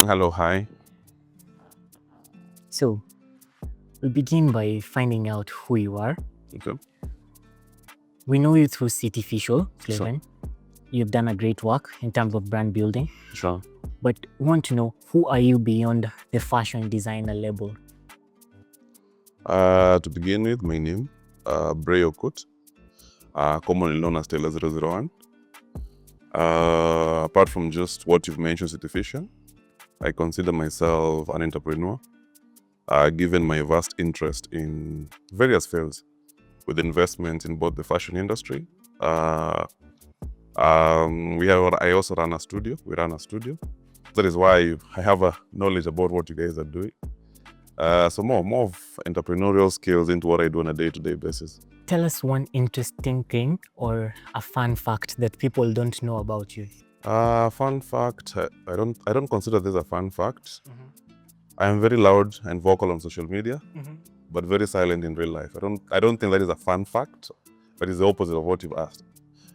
Hello, hi. So, we'll begin by finding out who you are. Okay. We know you through Cittificial Sure. Klothing. You've done a great work in terms of brand building, Sure. but we want to know, who are you beyond the fashion designer label? To begin with, my name, Bray Okut, commonly known as Tailor 001. Apart from just what you've mentioned, Cittificial, I consider myself an entrepreneur, given my vast interest in various fields with investment in both the fashion industry. I also run a studio. We run a studio. That is why I have a knowledge about what you guys are doing. So more of entrepreneurial skills into what I do on a day-to-day basis. Tell us one interesting thing or a fun fact that people don't know about you. Fun fact, I don't consider this a fun fact. I am very loud and vocal on social media, but very silent in real life. I don't think that is a fun fact, but it's the opposite of what you've asked.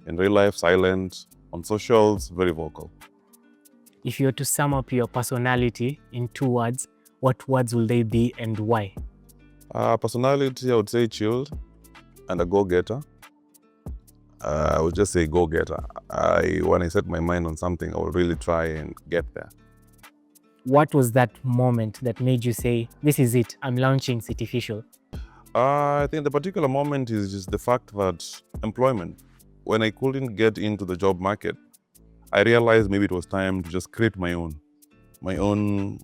In real life, silent. On socials, very vocal. If you were to sum up your personality in 2 words, what words will they be and why? Personality, I would say chilled and a go-getter. I would just say go-getter. When I set my mind on something, I will really try and get there. What was that moment that made you say, this is it, I'm launching Cittificial? I think the particular moment is just the fact that employment, when I couldn't get into the job market, I realized maybe it was time to just create my own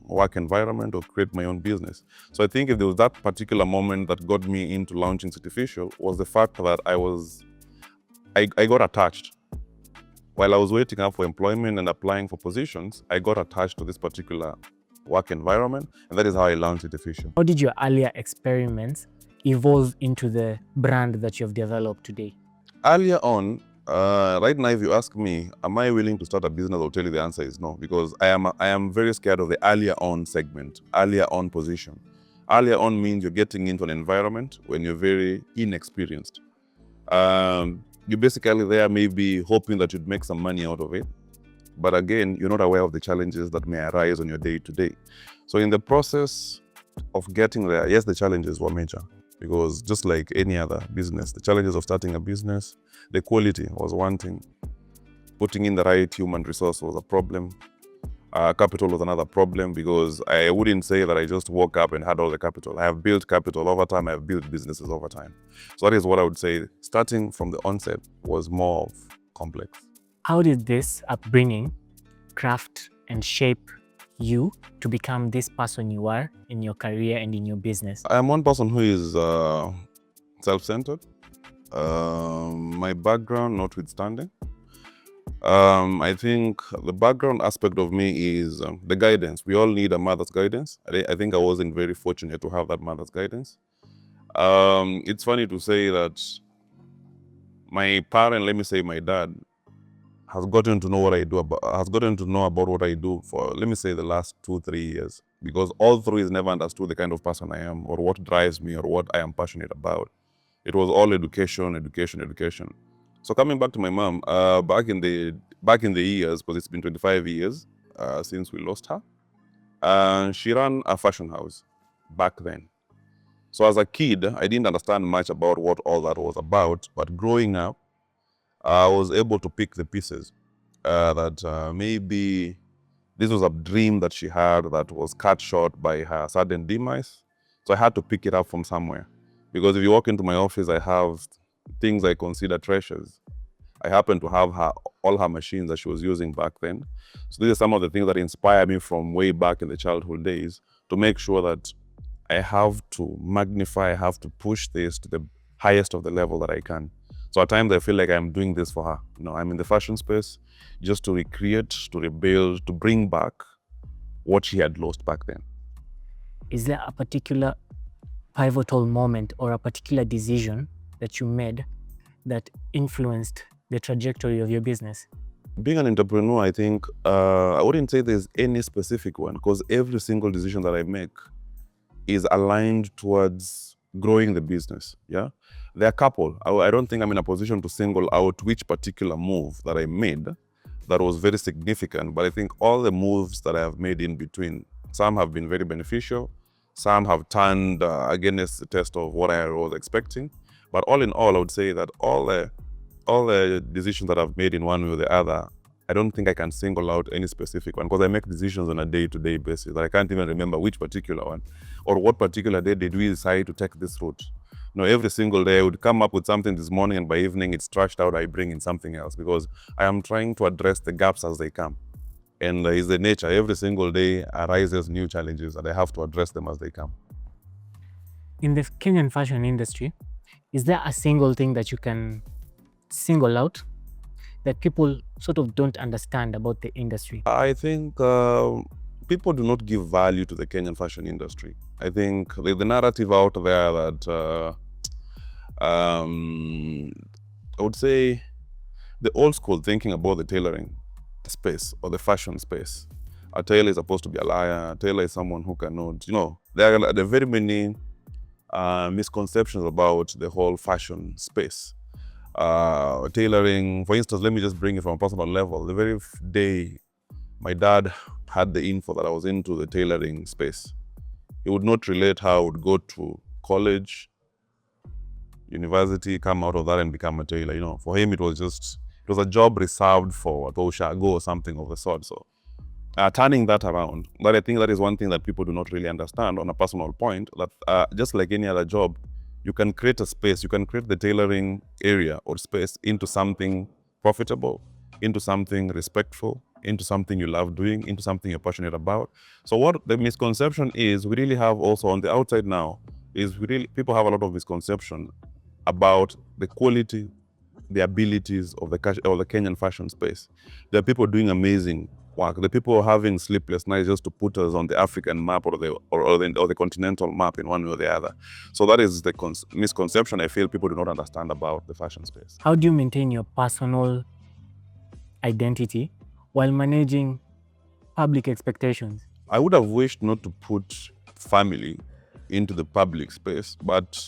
work environment or create my own business. So I think if there was that particular moment that got me into launching Cittificial, was the fact that I got attached. While I was waiting up for employment and applying for positions, I got attached to this particular work environment, and that is how I launched Cittificial. How did your earlier experiments evolve into the brand that you have developed today? Earlier on, right now, if you ask me, am I willing to start a business? I'll tell you the answer is no, because I am very scared of the earlier on segment, earlier on position. Earlier on means you're getting into an environment when you're very inexperienced. You're basically there maybe hoping that you'd make some money out of it. But again, you're not aware of the challenges that may arise on your day-to-day. So in the process of getting there, yes, the challenges were major. Because just like any other business, the challenges of starting a business, the quality was one thing. Putting in the right human resource was a problem. Capital was another problem, because I wouldn't say that I just woke up and had all the capital. I have built capital over time. I have built businesses over time. So that is what I would say. Starting from the onset was more complex. How did this upbringing craft and shape you to become this person you are in your career and in your business? I am one person who is self-centered. My background notwithstanding, I think the background aspect of me is the guidance. We all need a mother's guidance. I think I wasn't very fortunate to have that mother's guidance. It's funny to say that my parent, let me say my dad, has gotten to know what I do about what I do for, let me say, the last 2-3 years, because all through he's never understood the kind of person I am or what drives me or what I am passionate about. It was all education, education, education. So coming back to my mom, back in the years, because it's been 25 years since we lost her, she ran a fashion house back then. So as a kid, I didn't understand much about what all that was about, but growing up, I was able to pick the pieces that maybe this was a dream that she had that was cut short by her sudden demise. So I had to pick it up from somewhere. Because if you walk into my office, I have things I consider treasures. I happen to have all her machines that she was using back then. So these are some of the things that inspire me from way back in the childhood days to make sure that I have to magnify, I have to push this to the highest of the level that I can. So at times I feel like I'm doing this for her. I'm in the fashion space just to recreate, to rebuild, to bring back what she had lost back then. Is there a particular pivotal moment or a particular decision that you made that influenced the trajectory of your business? Being an entrepreneur, I think, I wouldn't say there's any specific one, because every single decision that I make is aligned towards growing the business, yeah? There are a couple. I don't think I'm in a position to single out which particular move that I made, that was very significant. But I think all the moves that I have made in between, some have been very beneficial, some have turned against the test of what I was expecting. But all in all, I would say that all the decisions that I've made in one way or the other, I don't think I can single out any specific one, because I make decisions on a day-to-day basis that I can't even remember which particular one or what particular day did we decide to take this route. Every single day I would come up with something this morning, and by evening it's trashed out, I bring in something else, because I am trying to address the gaps as they come. And is the nature, every single day arises new challenges and I have to address them as they come. In the Kenyan fashion industry, is there a single thing that you can single out that people sort of don't understand about the industry? I think people do not give value to the Kenyan fashion industry. I think the narrative out there that I would say the old school thinking about the tailoring space or the fashion space. A tailor is supposed to be a liar. A tailor is someone who cannot, there are very many misconceptions about the whole fashion space. Tailoring, for instance, let me just bring it from a personal level. The very day my dad had the info that I was into the tailoring space, he would not relate how I would go to college, university, come out of that and become a tailor. For him, it was a job reserved for Toshago or something of the sort. So turning that around, but I think that is one thing that people do not really understand on a personal point, that just like any other job, you can create a space, you can create the tailoring area or space into something profitable, into something respectful, into something you love doing, into something you're passionate about. So what the misconception is, we really have also on the outside now, is people have a lot of misconception about the quality, the abilities of the Kenyan fashion space. There are people doing amazing work. The people having sleepless nights just to put us on the African map or the continental map in one way or the other. So that is the misconception I feel people do not understand about the fashion space. How do you maintain your personal identity while managing public expectations? I would have wished not to put family into the public space, but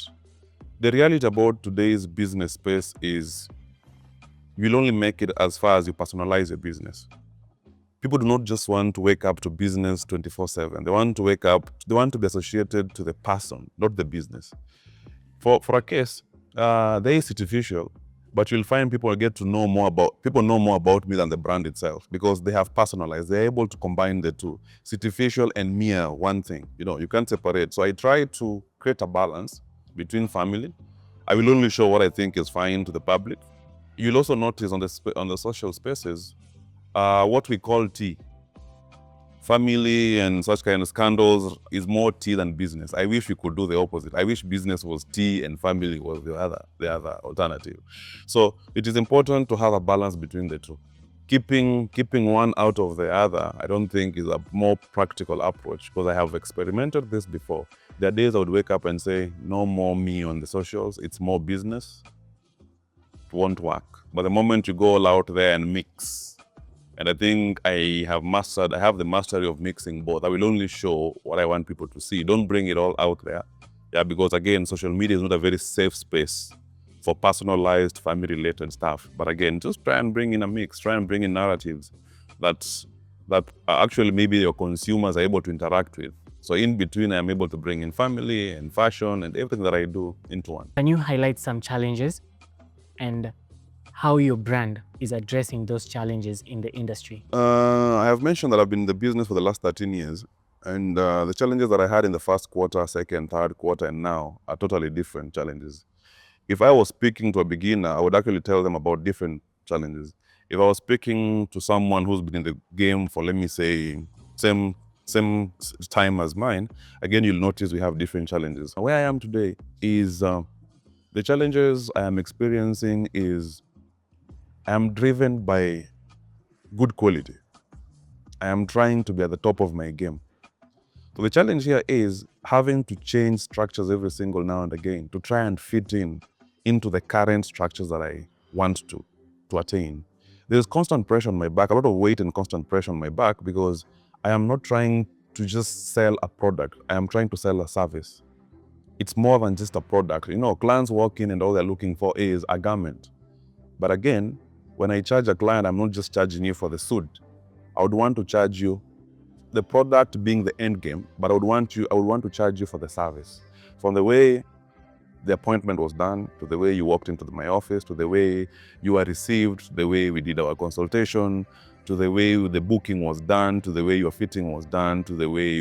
the reality about today's business space is you'll only make it as far as you personalize your business. People do not just want to wake up to business 24/7. They want to be associated to the person, not the business. For a case, there is Cittificial, but you'll find people know more about me than the brand itself, because they have personalized. They're able to combine the two. Cittificial and me are one thing. You can't separate. So I try to create a balance between family. I will only show what I think is fine to the public. You'll also notice on the social spaces, what we call tea. Family and such kind of scandals is more tea than business. I wish we could do the opposite. I wish business was tea and family was the other alternative. So it is important to have a balance between the two. Keeping one out of the other, I don't think is a more practical approach, because I have experimented this before. There are days I would wake up and say, no more me on the socials, it's more business. It won't work. But the moment you go all out there and mix, and I think I have the mastery of mixing both. I will only show what I want people to see. Don't bring it all out there. Yeah, because again, social media is not a very safe space for personalized, family-related stuff. But again, just try and bring in a mix, try and bring in narratives that actually maybe your consumers are able to interact with. So in between, I'm able to bring in family and fashion and everything that I do into one. Can you highlight some challenges and how your brand is addressing those challenges in the industry? I have mentioned that I've been in the business for the last 13 years. And the challenges that I had in the first quarter, second, third quarter, and now are totally different challenges. If I was speaking to a beginner, I would actually tell them about different challenges. If I was speaking to someone who's been in the game for, let me say, same time as mine, again, you'll notice we have different challenges. Where I am today is, the challenges I am experiencing is, I am driven by good quality. I am trying to be at the top of my game. So the challenge here is having to change structures every single now and again to try and fit into the current structures that I want to attain. There's constant pressure on my back, a lot of weight and constant pressure on my back, because I am not trying to just sell a product. I am trying to sell a service. It's more than just a product. Clients walk in and all they're looking for is a garment. But again, When I charge a client, I'm not just charging you for the suit. I would want to charge you, the product being the end game, but I would want to charge you for the service. From the way the appointment was done, to the way you walked into my office, to the way you were received, to the way we did our consultation, to the way the booking was done, to the way your fitting was done, to the way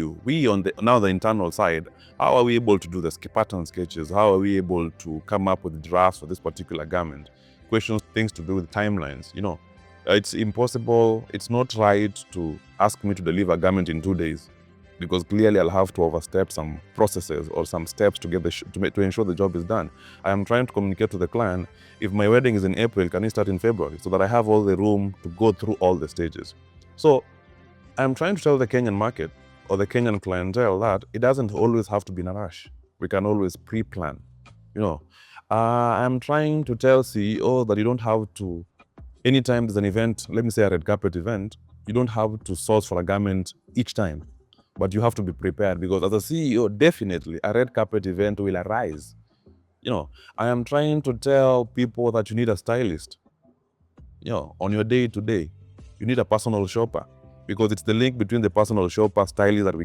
now the internal side, how are we able to do the pattern sketches? How are we able to come up with drafts for this particular garment? Questions, things to do with timelines, It's impossible, it's not right to ask me to deliver a garment in 2 days, because clearly I'll have to overstep some processes or some steps to get to ensure the job is done. I am trying to communicate to the client, if my wedding is in April, can it start in February, so that I have all the room to go through all the stages. So I'm trying to tell the Kenyan market or the Kenyan clientele that it doesn't always have to be in a rush. We can always pre-plan. I'm trying to tell CEO that you don't have to, anytime there's an event, let me say a red carpet event, you don't have to source for a garment each time. But you have to be prepared, because as a CEO, definitely a red carpet event will arise. I am trying to tell people that you need a stylist. On your day-to-day, you need a personal shopper, because it's the link between the personal shopper, stylist that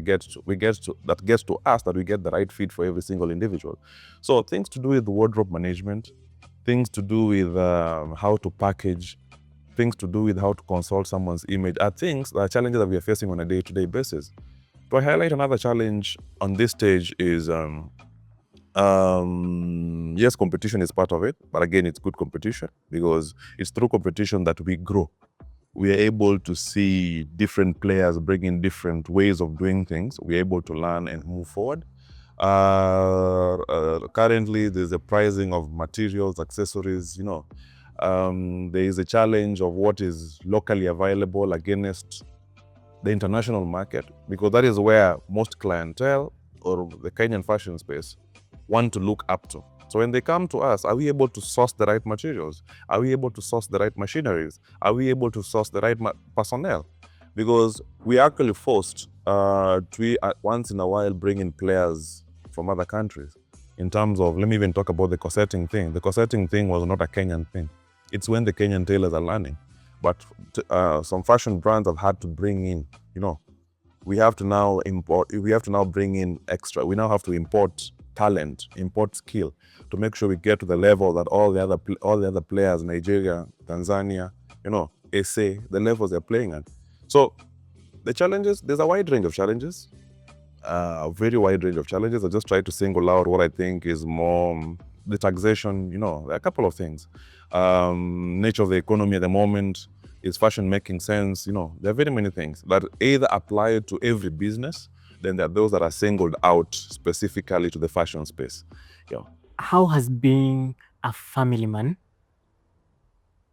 that gets to us, that we get the right fit for every single individual. So things to do with wardrobe management, things to do with how to package, things to do with how to consult someone's image are challenges that we are facing on a day-to-day basis. To highlight another challenge on this stage is, yes, competition is part of it, but again, it's good competition, because it's through competition that we grow. We are able to see different players bring in different ways of doing things. We're able to learn and move forward. Currently, there's a pricing of materials, accessories, there is a challenge of what is locally available against the international market, because that is where most clientele or the Kenyan fashion space want to look up to. So when they come to us, are we able to source the right materials? Are we able to source the right machineries? Are we able to source the right personnel? Because we are actually forced to once in a while bring in players from other countries. In terms of, let me even talk about the corseting thing. The corseting thing was not a Kenyan thing. It's when the Kenyan tailors are learning. But some fashion brands have had to bring in, we have to now bring in extra. We now have to import talent, import skill, to make sure we get to the level that all the other players, Nigeria, Tanzania, SA, the levels they're playing at. So the challenges, there's a wide range of challenges, a very wide range of challenges. I just try to single out what I think is more the taxation, there are a couple of things. Nature of the economy at the moment, is fashion making sense? There are very many things that either apply to every business, then there are those that are singled out specifically to the fashion space. How has being a family man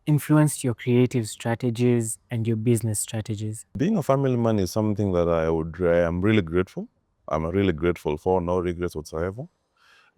influenced your creative strategies and your business strategies? Being a family man is something that I'm really grateful. I'm really grateful for, no regrets whatsoever,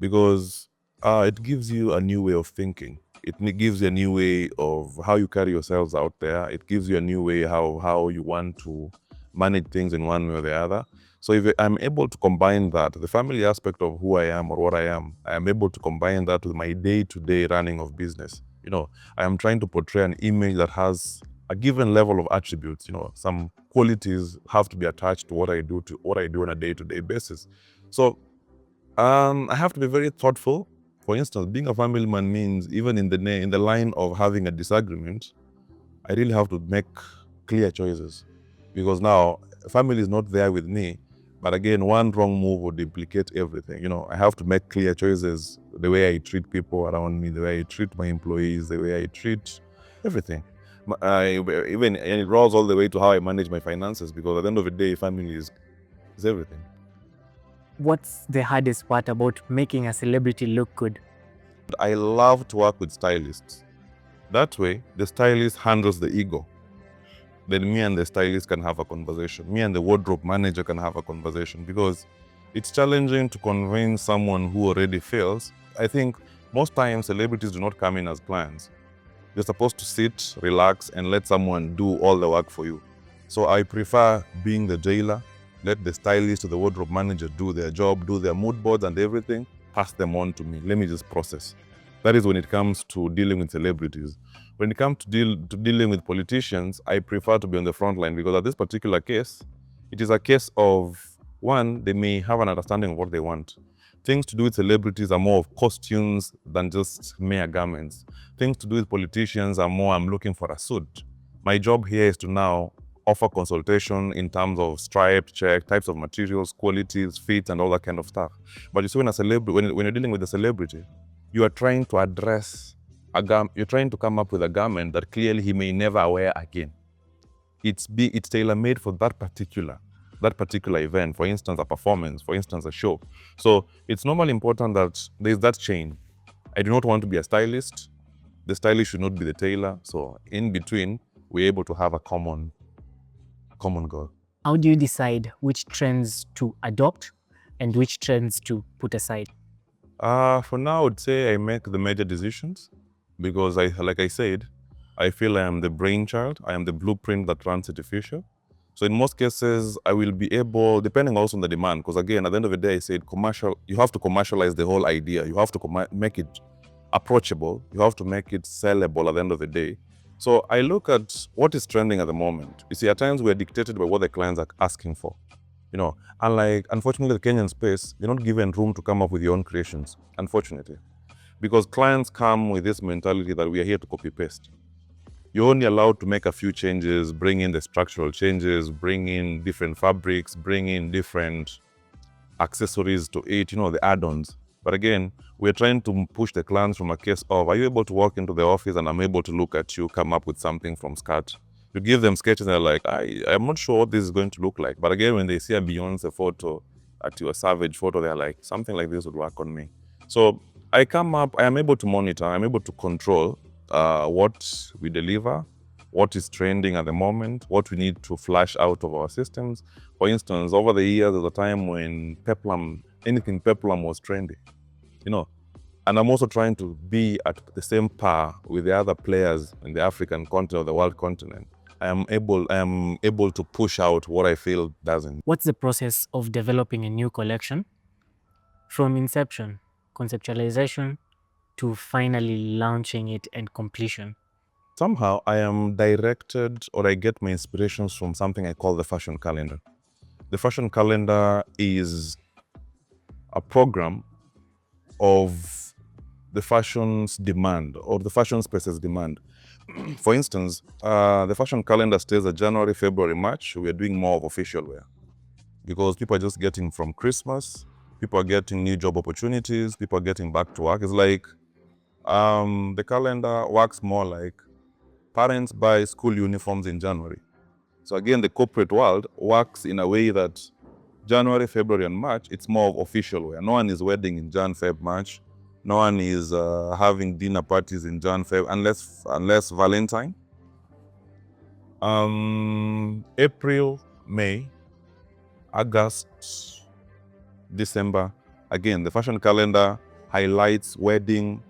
because it gives you a new way of thinking. It gives you a new way of how you carry yourselves out there. It gives you a new way how you want to manage things in one way or the other. So if I'm able to combine that, the family aspect of who I am or what I am able to combine that with my day-to-day running of business. I am trying to portray an image that has a given level of attributes. Some qualities have to be attached to what I do on a day-to-day basis. So I have to be very thoughtful. For instance, being a family man means even in the line of having a disagreement, I really have to make clear choices, because now family is not there with me. But again, one wrong move would implicate everything. I have to make clear choices, the way I treat people around me, the way I treat my employees, the way I treat everything. And it rolls all the way to how I manage my finances, because at the end of the day, family is everything. What's the hardest part about making a celebrity look good? I love to work with stylists. That way, the stylist handles the ego. Then me and the stylist can have a conversation. Me and the wardrobe manager can have a conversation, because it's challenging to convince someone who already fails. I think most times celebrities do not come in as clients. You're supposed to sit, relax, and let someone do all the work for you. So I prefer being the jailer, let the stylist or the wardrobe manager do their job, do their mood boards and everything, pass them on to me. Let me just process. That is when it comes to dealing with celebrities. When it comes to dealing with politicians, I prefer to be on the front line, because at this particular case, it is a case of, one, they may have an understanding of what they want. Things to do with celebrities are more of costumes than just mere garments. Things to do with politicians are more, I'm looking for a suit. My job here is to now offer consultation in terms of stripe check, types of materials, qualities, fit, and all that kind of stuff. But you see, when you're dealing with a celebrity, you are trying to address you're trying to come up with a garment that clearly he may never wear again. It's tailor-made for that particular event, for instance, a performance, for instance, a show. So it's normally important that there's that chain. I do not want to be a stylist. The stylist should not be the tailor. So in between, we're able to have a common goal. How do you decide which trends to adopt and which trends to put aside? For now, I would say I make the major decisions, because like I said, I feel I am the brainchild. I am the blueprint that runs Cittificial. So in most cases, I will be able, depending also on the demand, because again, at the end of the day, I said you have to commercialize the whole idea. You have to make it approachable. You have to make it sellable at the end of the day. So I look at what is trending at the moment. You see, at times we're dictated by what the clients are asking for. Unlike, unfortunately, the Kenyan space, you're not given room to come up with your own creations, unfortunately. Because clients come with this mentality that we are here to copy-paste. You're only allowed to make a few changes, bring in the structural changes, bring in different fabrics, bring in different accessories to it, the add-ons. But again, we're trying to push the clients from a case of, are you able to walk into the office and I'm able to look at you, come up with something from scratch? You give them sketches and they're like, I'm not sure what this is going to look like. But again, when they see a Beyonce photo, at your Savage photo, they're like, something like this would work on me. So I am able to monitor, I'm able to control what we deliver, what is trending at the moment, what we need to flash out of our systems. For instance, over the years, there was a time when anything peplum was trendy, And I'm also trying to be at the same par with the other players in the African continent or the world continent. I am able to push out what I feel doesn't. What's the process of developing a new collection from inception, conceptualization, to finally launching it and completion? Somehow I am directed, or I get my inspirations from something I call the fashion calendar. The fashion calendar is a program of the fashion's demand, or the fashion space's demand. For instance, the fashion calendar stays at January, February, March. We are doing more of official wear, because people are just getting from Christmas, people are getting new job opportunities, people are getting back to work. It's like the calendar works more like parents buy school uniforms in January. So again, the corporate world works in a way that January, February, and March, it's more of official wear. No one is wedding in Jan, Feb, March. No one is having dinner parties in Jan, Feb, unless Valentine. April, May, August, December. Again, the fashion calendar highlights wedding,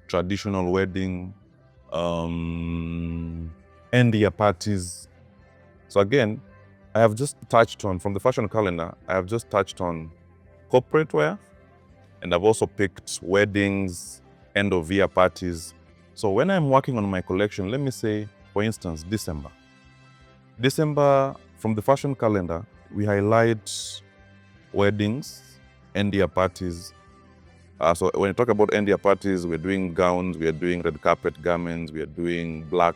traditional wedding, end year parties. So again, I have just touched on, from the fashion calendar, I have just touched on corporate wear, and I've also picked weddings, end of year parties. So when I'm working on my collection, let me say, for instance, December. From the fashion calendar, we highlight weddings, end year parties. So when you talk about end year parties, we're doing gowns, we are doing red carpet garments, we are doing black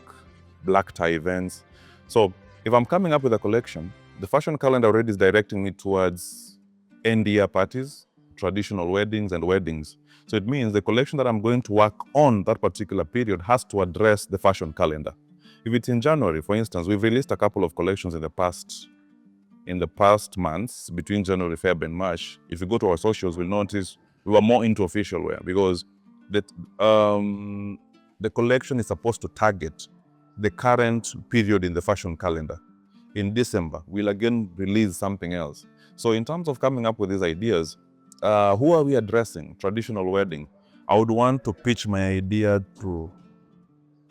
tie events. So if I'm coming up with a collection, the fashion calendar already is directing me towards end year parties, traditional weddings, and weddings. So it means the collection that I'm going to work on that particular period has to address the fashion calendar. If it's in January, for instance, we've released a couple of collections in the past months, between January, Feb, and March. If you go to our socials, we'll notice we were more into official wear, because the collection is supposed to target the current period in the fashion calendar. In December, we'll again release something else. So in terms of coming up with these ideas, who are we addressing? Traditional wedding. I would want to pitch my idea to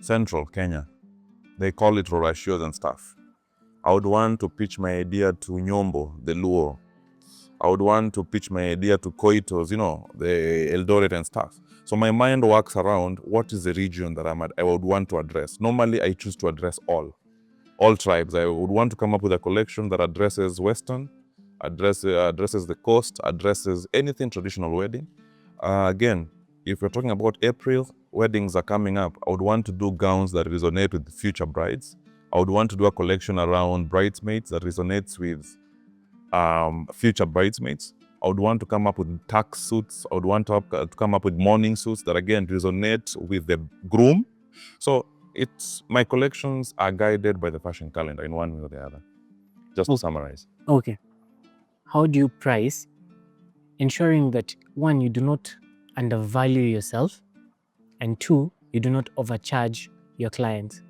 Central Kenya. They call it Rorashios and stuff. I would want to pitch my idea to Nyombo, the Luo. I would want to pitch my idea to Koitos, the Eldoret and stuff. So my mind works around what is the region that I would want to address. Normally, I choose to address all tribes. I would want to come up with a collection that addresses Western, addresses the coast, addresses anything traditional wedding. Again, if we're talking about April, weddings are coming up. I would want to do gowns that resonate with future brides. I would want to do a collection around bridesmaids that resonates with future bridesmaids. I would want to come up with tax suits. I would want to come up with mourning suits that again resonate with the groom. So my collections are guided by the fashion calendar in one way or the other. Just to summarize. Okay. How do you price, ensuring that one, you do not undervalue yourself, and two, you do not overcharge your clients?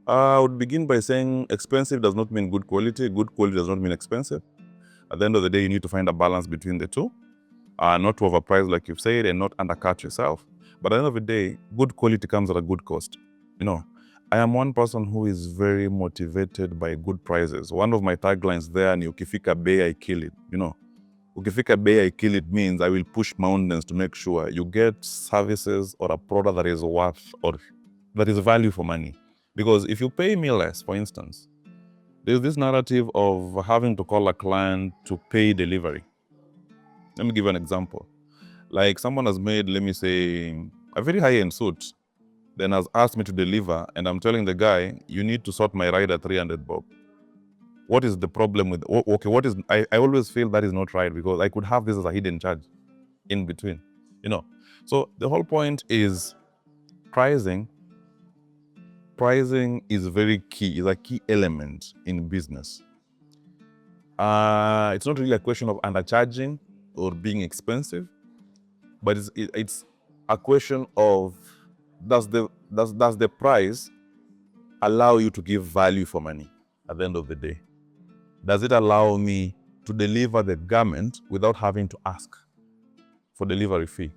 I would begin by saying expensive does not mean good quality. Good quality does not mean expensive. At the end of the day, you need to find a balance between the two. Not to overprice, like you've said, and not undercut yourself. But at the end of the day, good quality comes at a good cost. I am one person who is very motivated by good prices. One of my taglines there, ni ukifika bei, I kill it. Ukifika bei, I kill it means I will push mountains to make sure you get services or a product that is worth or that is value for money. Because if you pay me less, for instance, there's this narrative of having to call a client to pay delivery. Let me give you an example. Like someone has made, let me say, a very high-end suit, then has asked me to deliver, and I'm telling the guy, you need to sort my ride at 300 bob. What is the problem with, I always feel that is not right because I could have this as a hidden charge in between, So the whole point is pricing is very key, is a key element in business. It's not really a question of undercharging or being expensive, but it's a question of does the price allow you to give value for money at the end of the day? Does it allow me to deliver the garment without having to ask for delivery fee?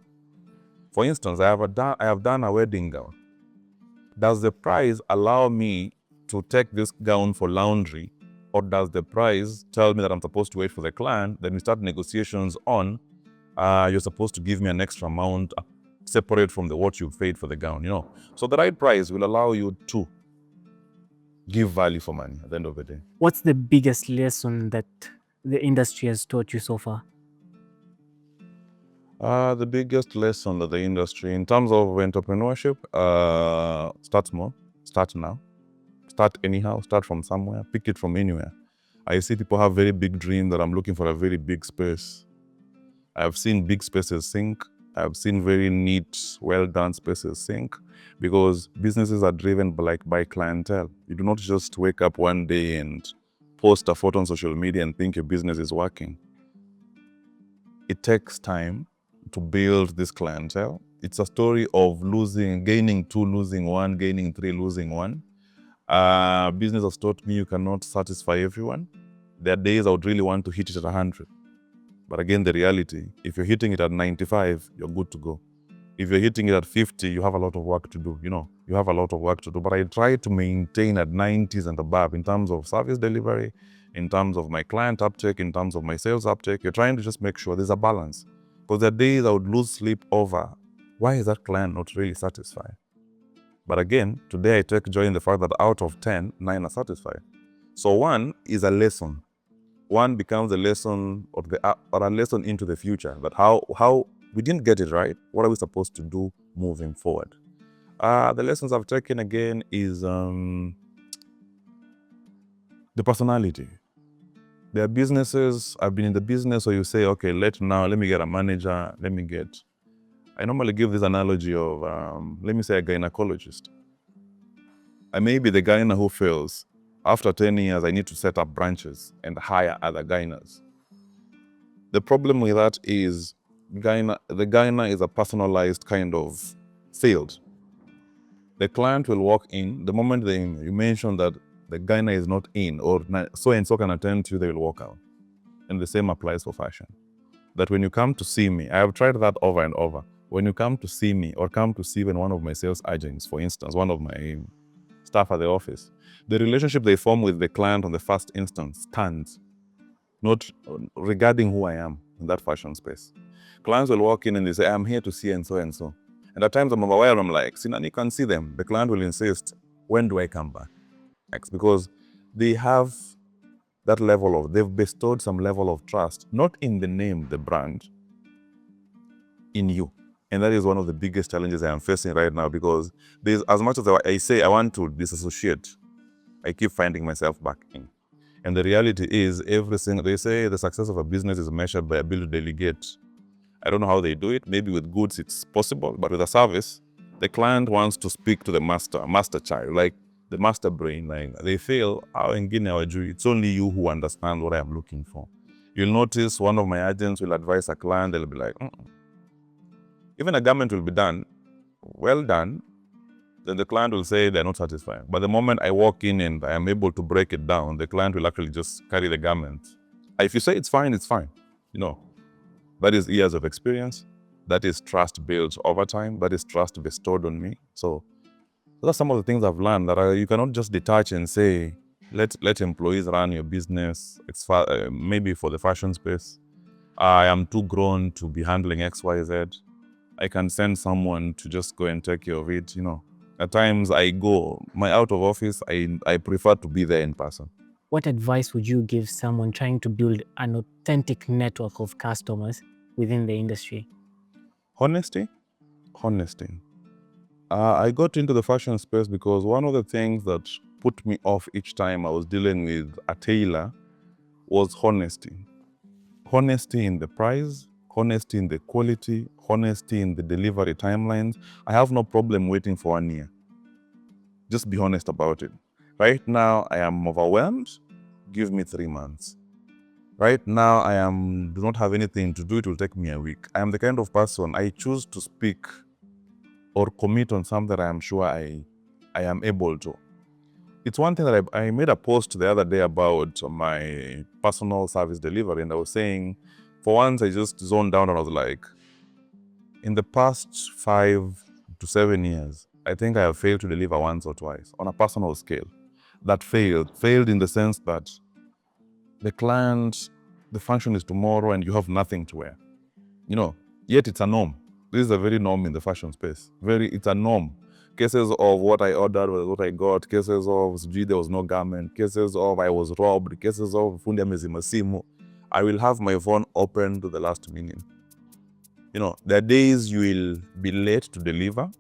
For instance, I have done a wedding gown. Does the price allow me to take this gown for laundry, or does the price tell me that I'm supposed to wait for the client? Then we start negotiations on you're supposed to give me an extra amount separate from what you've paid for the gown, So the right price will allow you to give value for money at the end of the day. What's the biggest lesson that the industry has taught you so far? The biggest lesson that the industry, in terms of entrepreneurship, start small, start now, start anyhow, start from somewhere, pick it from anywhere. I see people have very big dreams that I'm looking for a very big space. I've seen big spaces sink. I've seen very neat, well-done spaces sink because businesses are driven by clientele. You do not just wake up one day and post a photo on social media and think your business is working. It takes time to build this clientele. It's a story of gaining 2, losing 1, gaining 3, losing 1. Business has taught me you cannot satisfy everyone. There are days I would really want to hit it at 100. But again, the reality, if you're hitting it at 95, you're good to go. If you're hitting it at 50, you have a lot of work to do. You have a lot of work to do. But I try to maintain at 90s and above in terms of service delivery, in terms of my client uptake, in terms of my sales uptake. You're trying to just make sure there's a balance. Because there are days I would lose sleep over, why is that client not really satisfied? But again, today I take joy in the fact that out of 10, 9 are satisfied. So 1 is a lesson. 1 becomes a lesson or a lesson into the future, that how we didn't get it right. What are we supposed to do moving forward? The lessons I've taken again is the personality. There are businesses, I've been in the business where you say, okay, let me get a manager, I normally give this analogy of, let me say a gynecologist. I may be the gyna who fails. After 10 years, I need to set up branches and hire other gynas. The problem with that is the gyna is a personalized kind of field. The client will walk in, the moment you mention that the gyna is not in or so-and-so can attend to you, they will walk out. And the same applies for fashion. That when you come to see me, I have tried that over and over. When you come to see me or come to see one of my sales agents, for instance, one of my staff at the office, the relationship they form with the client on the first instance stands, not regarding who I am. in that fashion space. Clients will walk in and they say, I'm here to see and so and so. And at times I'm aware, I'm like, Sinan, you can see them. The client will insist, when do I come back? Because they have that level of, they've bestowed some level of trust, not in the name, the brand, in you. And that is one of the biggest challenges I am facing right now, because there's, as much as I say I want to disassociate, I keep finding myself back in. And the reality is, they say the success of a business is measured by ability to delegate. I don't know how they do it. Maybe with goods it's possible, but with a service, the client wants to speak to the master child, like the master brain. Like they feel, it's only you who understand what I'm looking for. You'll notice one of my agents will advise a client, they'll be like, even a garment will be done, well done, then the client will say they're not satisfied. But the moment I walk in and I am able to break it down, the client will actually just carry the garment. If you say it's fine, it's fine. That is years of experience. That is trust built over time. That is trust bestowed on me. So those are some of the things I've learned, that you cannot just detach and say, let employees run your business. It's maybe for the fashion space. I am too grown to be handling X, Y, Z. I can send someone to just go and take care of it. At times I go, my out of office, I prefer to be there in person. What advice would you give someone trying to build an authentic network of customers within the industry? Honesty. I got into the fashion space because one of the things that put me off each time I was dealing with a tailor was honesty. Honesty in the price, honesty in the quality, honesty in the delivery timelines. I have no problem waiting for 1 year. Just be honest about it. Right now, I am overwhelmed. Give me 3 months. Right now, do not have anything to do. It will take me a week. I am the kind of person, I choose to speak or commit on something that I am sure I am able to. It's one thing that I made a post the other day about my personal service delivery, and I was saying, for once, I just zoned down and I was like, in the past 5 to 7 years, I think I have failed to deliver once or twice on a personal scale. That failed in the sense that the client, the function is tomorrow and you have nothing to wear. Yet it's a norm. This is a very norm in the fashion space. It's a norm. Cases of what I ordered was what I got. Cases of there was no garment. Cases of I was robbed. Cases of fundi amezima. I will have my phone open to the last minute. There are days you will be late to deliver,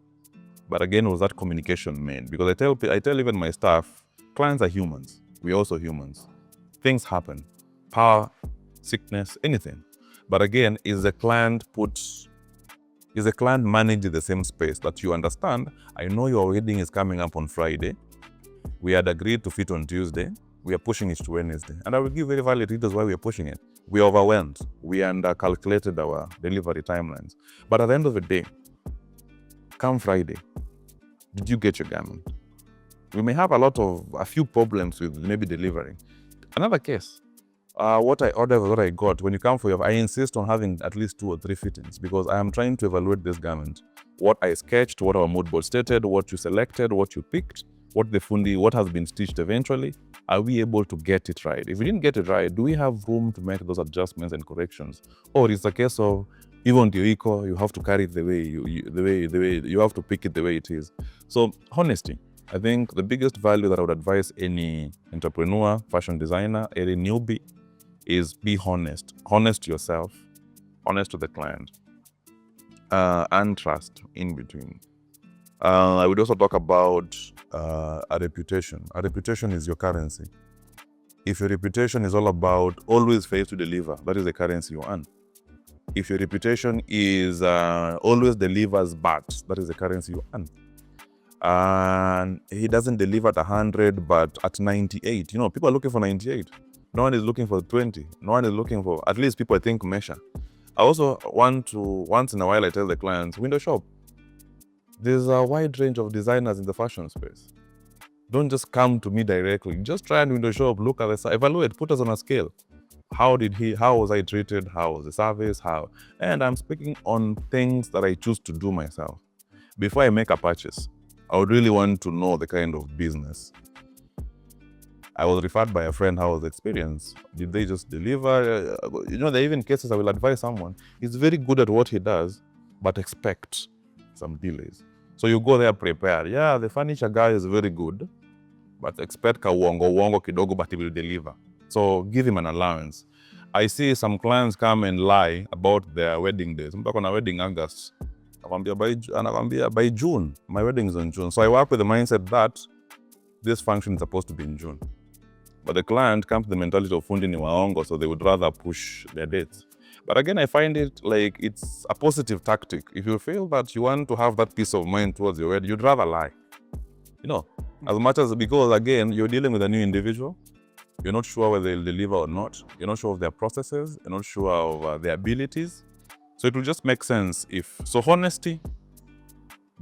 but again, was that communication made? Because I tell even my staff, clients are humans. We're also humans. Things happen. Power, sickness, anything. But again, is the client managed in the same space that you understand? I know your wedding is coming up on Friday. We had agreed to fit on Tuesday. We are pushing it to Wednesday. And I will give very valid reasons why we are pushing it. We are overwhelmed. We undercalculated our delivery timelines. But at the end of the day, come Friday, did you get your garment? We may have a few problems with maybe delivering. Another case, what I ordered was what I got. When you come for I insist on having at least 2 or 3 fittings, because I am trying to evaluate this garment. What I sketched, what our mood board stated, what you selected, what you picked, what has been stitched eventually. Are we able to get it right? If we didn't get it right, do we have room to make those adjustments and corrections? Or it's a case of, even to equal, you have to carry it the way you have to pick it the way it is. So honesty. I think the biggest value that I would advise any entrepreneur, fashion designer, any newbie, is be honest. Honest to yourself, honest to the client, and trust in between. I would also talk about a reputation. A reputation is your currency. If your reputation is all about always fail to deliver, that is the currency you earn. If your reputation is always delivers but, that is the currency you earn. And he doesn't deliver at 100, but at 98. People are looking for 98. No one is looking for 20. No one is looking for, at least people I think measure. I also want to, once in a while I tell the clients, window shop. There's a wide range of designers in the fashion space. Don't just come to me directly. Just try and window shop, look at the, evaluate, put us on a scale. How was I treated? How was the service? And I'm speaking on things that I choose to do myself. Before I make a purchase, I would really want to know the kind of business. I was referred by a friend. How was the experience? Did they just deliver? There are even cases I will advise someone. He's very good at what he does, but expect some delays. So you go there prepared. Yeah, the furniture guy is very good, but expect ka uongo kidogo, but he will deliver. So give him an allowance. I see some clients come and lie about their wedding days. Mtu akona wedding August. Anakwambia by June. My wedding is in June. So I work with the mindset that this function is supposed to be in June. But the client comes to the mentality of fundi ni waongo, so they would rather push their dates. But again, I find it like it's a positive tactic. If you feel that you want to have that peace of mind towards your wedding, you'd rather lie. As much as, because again, you're dealing with a new individual, you're not sure whether they'll deliver or not, you're not sure of their processes, you're not sure of their abilities. So it will just make sense so honesty,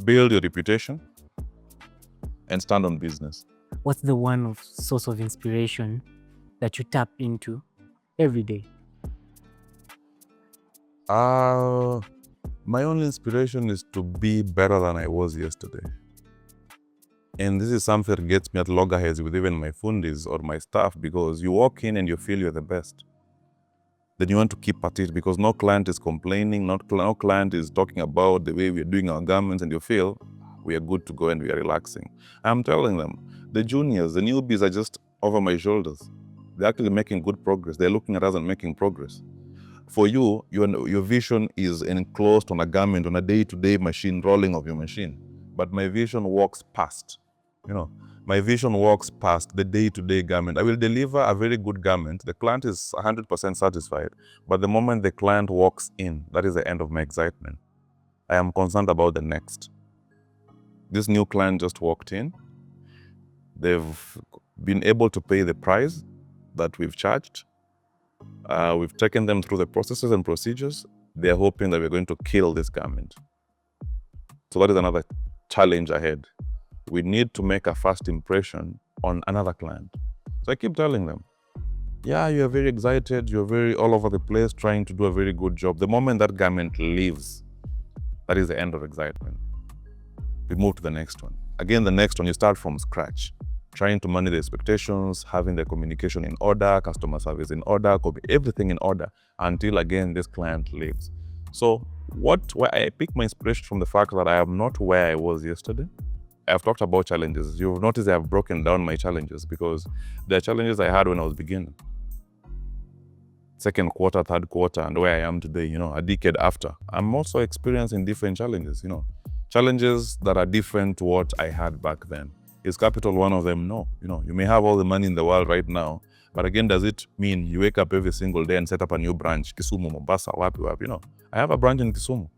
build your reputation, and stand on business. What's the one source of inspiration that you tap into every day? My only inspiration is to be better than I was yesterday. And this is something that gets me at loggerheads with even my fundis or my staff, because you walk in and you feel you're the best. Then you want to keep at it because no client is complaining, no client is talking about the way we're doing our garments, and you feel we are good to go and we are relaxing. I'm telling them, the juniors, the newbies are just over my shoulders. They're actually making good progress. They're looking at us and making progress. For you, your vision is enclosed on a garment, on a day-to-day machine, rolling of your machine. But my vision walks past. My vision walks past the day-to-day garment. I will deliver a very good garment. The client is 100% satisfied. But the moment the client walks in, that is the end of my excitement. I am concerned about the next. This new client just walked in. They've been able to pay the price that we've charged. We've taken them through the processes and procedures. They're hoping that we're going to kill this garment. So that is another challenge ahead. We need to make a first impression on another client. So I keep telling them, yeah, you're very excited, you're very all over the place trying to do a very good job. The moment that garment leaves, that is the end of excitement. We move to the next one. Again, the next one, you start from scratch, trying to manage the expectations, having the communication in order, customer service in order, everything in order, until again, this client leaves. So where I pick my inspiration from the fact that I am not where I was yesterday. I've talked about challenges. You've noticed I've broken down my challenges because there are challenges I had when I was beginning. Second quarter, third quarter, and where I am today, a decade after. I'm also experiencing different challenges, challenges that are different to what I had back then. Is capital one of them? No. You may have all the money in the world right now, but again, does it mean you wake up every single day and set up a new branch, Kisumu, Mombasa, wapi? I have a branch in Kisumu.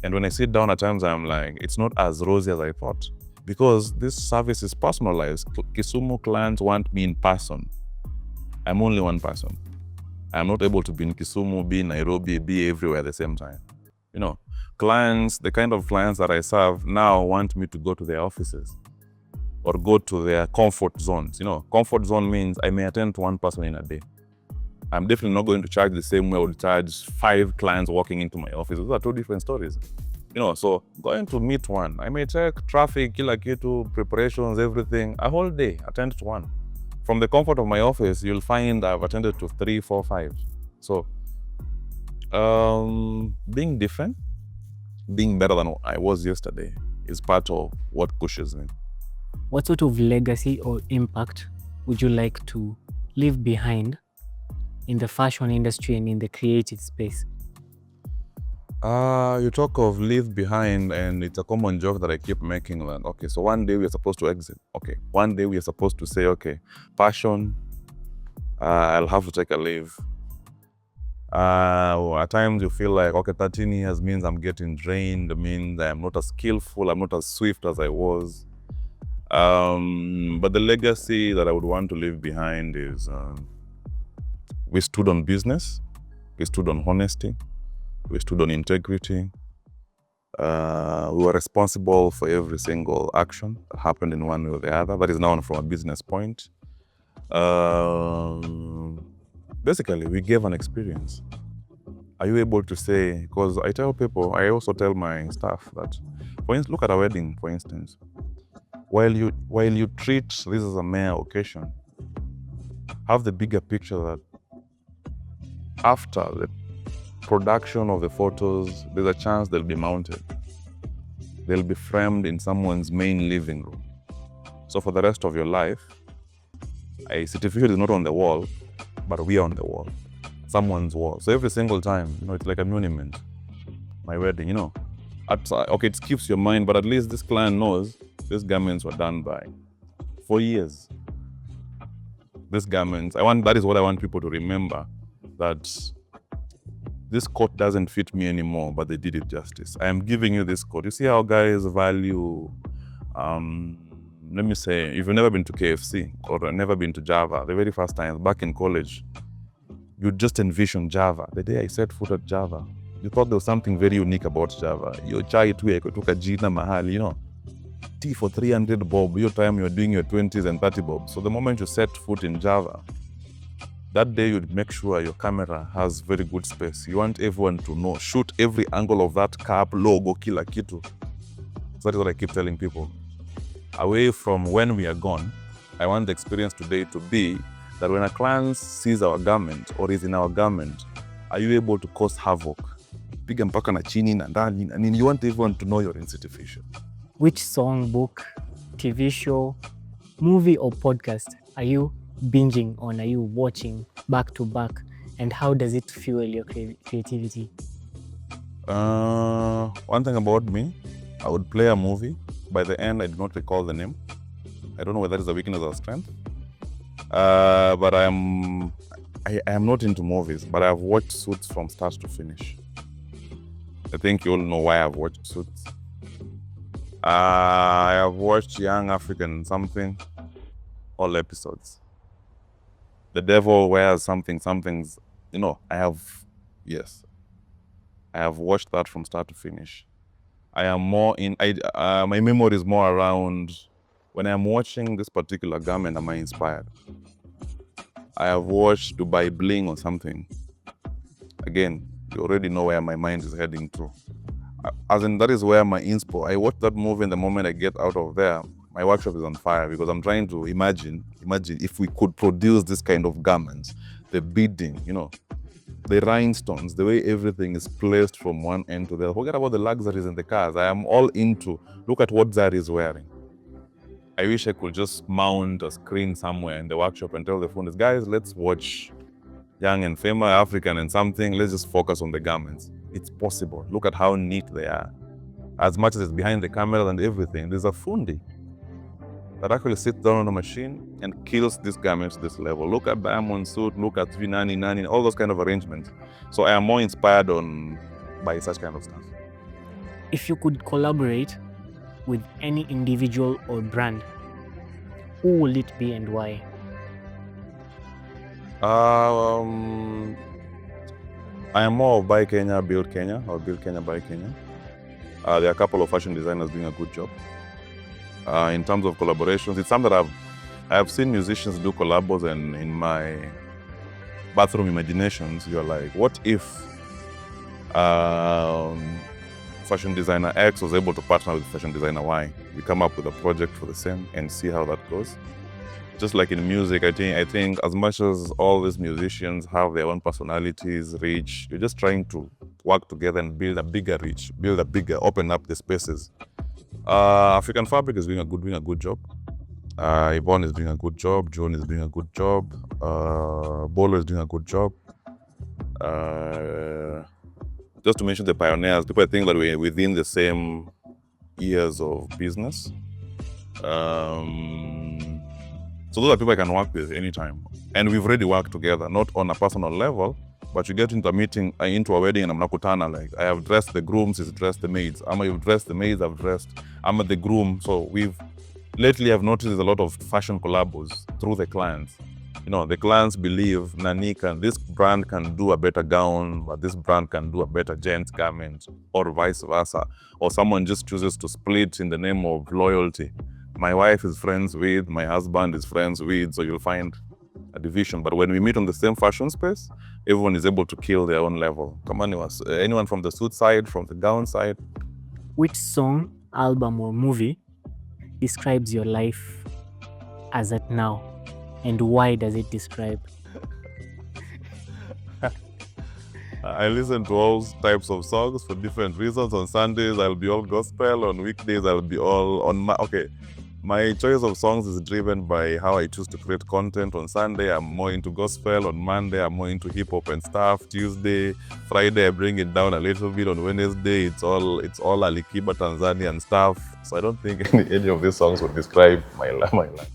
And when I sit down at times, I'm like, it's not as rosy as I thought. Because this service is personalized. Kisumu clients want me in person. I'm only one person. I'm not able to be in Kisumu, be in Nairobi, be everywhere at the same time. Clients, the kind of clients that I serve now want me to go to their offices or go to their comfort zones. Comfort zone means I may attend to one person in a day. I'm definitely not going to charge the same way I would charge 5 clients walking into my office. Those are 2 different stories. So going to meet one, I may check traffic, kila kitu, preparations, everything, a whole day, attend to one. From the comfort of my office, you'll find I've attended to 3, 4, 5. So, being different, being better than I was yesterday is part of what pushes me. What sort of legacy or impact would you like to leave behind in the fashion industry and in the creative space? You talk of leave behind, and it's a common joke that I keep making. Like, okay, so one day we're supposed to exit. Okay, one day we're supposed to say, okay, passion, I'll have to take a leave. At times you feel like, okay, 13 years means I'm getting drained, means I'm not as skillful, I'm not as swift as I was. But the legacy that I would want to leave behind is we stood on business, we stood on honesty, we stood on integrity. We were responsible for every single action that happened in one way or the other. That is now from a business point. Basically, we gave an experience. Are you able to say, because I tell people, I also tell my staff that, for instance, look at a wedding, for instance. While you treat this as a mere occasion, have the bigger picture that after the production of the photos, there's a chance they'll be mounted. They'll be framed in someone's main living room. So for the rest of your life, a Cittificial is not on the wall, but we are on the wall, someone's wall. So every single time, it's like a monument. My wedding, okay, it skips your mind, but at least this client knows these garments were done by 4 years. These garments, that is what I want people to remember, that this coat doesn't fit me anymore, but they did it justice. I am giving you this coat. You see how guys value, let me say, if you've never been to KFC or never been to Java, the very first time back in college, you just envision Java. The day I set foot at Java, you thought there was something very unique about Java. Your chai tu kutoka jina mahali, tea for 300 bob. Your time you're doing your 20s and 30 bob. So the moment you set foot in Java, that day you'd make sure your camera has very good space. You want everyone to know. Shoot every angle of that cap, logo, kila kitu. So that is what I keep telling people. Away from when we are gone, I want the experience today to be that when a client sees our garment or is in our garment, are you able to cause havoc? Piga mpaka na chini na ndani. I mean, you want everyone to know you're in Cittificial. Which song, book, TV show, movie or podcast are you binging on? Are you watching back to back? And how does it fuel your creativity? One thing about me, I would play a movie. By the end, I do not recall the name. I don't know whether that is a weakness or a strength. But I am not into movies, but I've watched Suits from start to finish. I think you all know why I've watched Suits. I have watched Young African something, all episodes. The Devil Wears something's, I have watched that from start to finish. I am more in, my memory is more around when I'm watching this particular garment, am I inspired? I have watched Dubai Bling or something. Again, you already know where my mind is heading to. As in, that is where my inspo. I watch that movie and the moment I get out of there, my workshop is on fire because I'm trying to imagine if we could produce this kind of garments, the beading, the rhinestones, the way everything is placed from one end to the other. Forget about the luxuries in the cars. I am all into, look at what Zari is wearing. I wish I could just mount a screen somewhere in the workshop and tell the funders, guys, let's watch Young and Famous, African and something. Let's just focus on the garments. It's possible. Look at how neat they are. As much as it's behind the camera and everything, there's a fundi that actually sits down on a machine and kills these garments to this level. Look at Diamond Suit, look at Nani, all those kind of arrangements. So I am more inspired by such kind of stuff. If you could collaborate with any individual or brand, who will it be and why? I am more of Buy Kenya, Build Kenya, or Build Kenya, Buy Kenya. There are a couple of fashion designers doing a good job. In terms of collaborations, it's something that I've seen musicians do collabos, and in my bathroom imaginations, you're like, what if fashion designer X was able to partner with fashion designer Y? We come up with a project for the same and see how that goes. Just like in music, I think as much as all these musicians have their own personalities, reach, you're just trying to work together and build a bigger reach, open up the spaces. African Fabric is doing a good job. Yvonne is doing a good job. Joan is doing a good job. Bolo is doing a good job. Just to mention the pioneers, people think that we're within the same years of business. So those are people I can work with anytime. And we've already worked together, not on a personal level, but you get into a meeting, into a wedding, and I'm nakutana, like, I have dressed the grooms, he's dressed the maids. You've dressed the maids, I'm the groom. So lately I've noticed there's a lot of fashion collabos through the clients. The clients believe this brand can do a better gown, but this brand can do a better gents garment, or vice versa. Or someone just chooses to split in the name of loyalty. My wife is friends with, my husband is friends with, so you'll find a division. But when we meet on the same fashion space, everyone is able to kill their own level. Come on, anyone from the suit side, from the gown side. Which song, album or movie describes your life as at now? and why does it describe? I listen to all types of songs for different reasons. On Sundays, I'll be all gospel. On weekdays, I'll be all on my. Okay, my choice of songs is driven by how I choose to create content. On Sunday, I'm more into gospel. On Monday, I'm more into hip hop and stuff. Tuesday, Friday, I bring it down a little bit. On Wednesday, it's all Alikiba Tanzania and stuff. So I don't think any of these songs would describe my life.